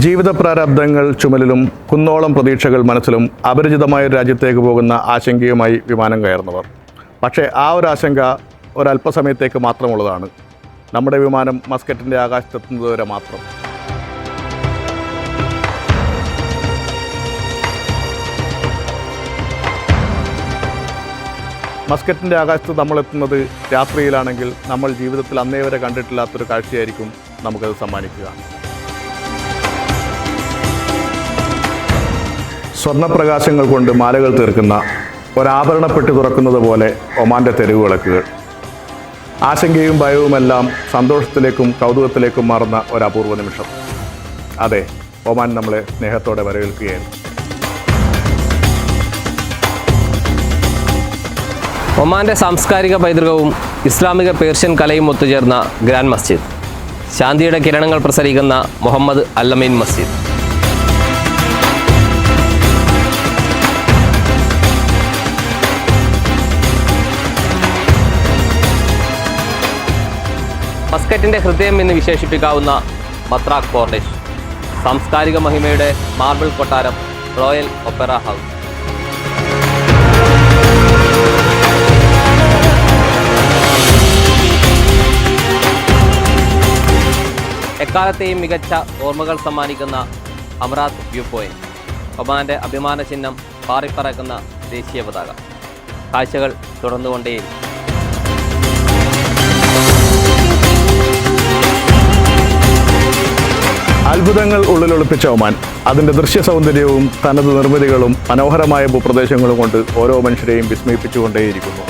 ജീവിത പ്രാരാബ്ദങ്ങൾ ചുമലിലും കുന്നോളം പ്രതീക്ഷകൾ മനസ്സിലും അപരിചിതമായ രാജ്യത്തേക്ക് പോകുന്ന ആശങ്കയുമായി വിമാനം കയറുന്നവർ. പക്ഷേ ആ ഒരു ആശങ്ക ഒരല്പസമയത്തേക്ക് മാത്രമുള്ളതാണ്. നമ്മുടെ വിമാനം മസ്കറ്റിൻ്റെ ആകാശത്തെത്തുന്നതുവരെ മാത്രം. മസ്കറ്റിൻ്റെ ആകാശത്ത് നമ്മളെത്തുന്നത് രാത്രിയിലാണെങ്കിൽ നമ്മൾ ജീവിതത്തിൽ അന്നേ വരെ കണ്ടിട്ടില്ലാത്തൊരു കാഴ്ചയായിരിക്കും നമുക്കത് സമ്മാനിക്കുക. സ്വർണ്ണപ്രകാശങ്ങൾ കൊണ്ട് മാലകൾ തീർക്കുന്ന ഒരാഭരണപ്പെട്ടി തുറക്കുന്നത് പോലെ ഒമാൻ്റെ തെരുവ് വിളക്കുകൾ. ആശങ്കയും ഭയവുമെല്ലാം സന്തോഷത്തിലേക്കും കൗതുകത്തിലേക്കും മാറുന്ന ഒരപൂർവ നിമിഷം. അതെ, ഒമാൻ നമ്മളെ സ്നേഹത്തോടെ വരവേൽക്കുകയാണ്. ഒമാൻ്റെ സാംസ്കാരിക പൈതൃകവും ഇസ്ലാമിക പേർഷ്യൻ കലയും ഒത്തുചേർന്ന ഗ്രാൻഡ് മസ്ജിദ്, ശാന്തിയുടെ കിരണങ്ങൾ പ്രസരിക്കുന്ന മുഹമ്മദ് അൽ-അമീൻ മസ്ജിദ്. മസ്കറ്റിൻ്റെ ഹൃദയം എന്ന് വിശേഷിപ്പിക്കാവുന്ന മത്രാഖ് കോർണിഷ്, സാംസ്കാരിക മഹിമയുടെ മാർബിൾ കൊട്ടാരം, റോയൽ ഒപ്പറ ഹൗസ്. എക്കാലത്തെയും മികച്ച ഓർമ്മകൾ സമ്മാനിക്കുന്ന അമറാത്ത് വ്യൂ പോയിന്റ്, ഒമാൻ്റെ അഭിമാന ചിഹ്നം പാറിപ്പറക്കുന്ന ദേശീയ പതാക. കാഴ്ചകൾ തുടർന്നുകൊണ്ടേയിരിക്കും. അത്ഭുതങ്ങൾ ഉള്ളിലൊളിപ്പിച്ച ഒമാൻ, അതിൻ്റെ ദൃശ്യ സൗന്ദര്യവും തനത് നിർമ്മിതികളും മനോഹരമായ ഭൂപ്രദേശങ്ങളും കൊണ്ട് ഓരോ മനുഷ്യരെയും വിസ്മയിപ്പിച്ചുകൊണ്ടേയിരിക്കുന്നു.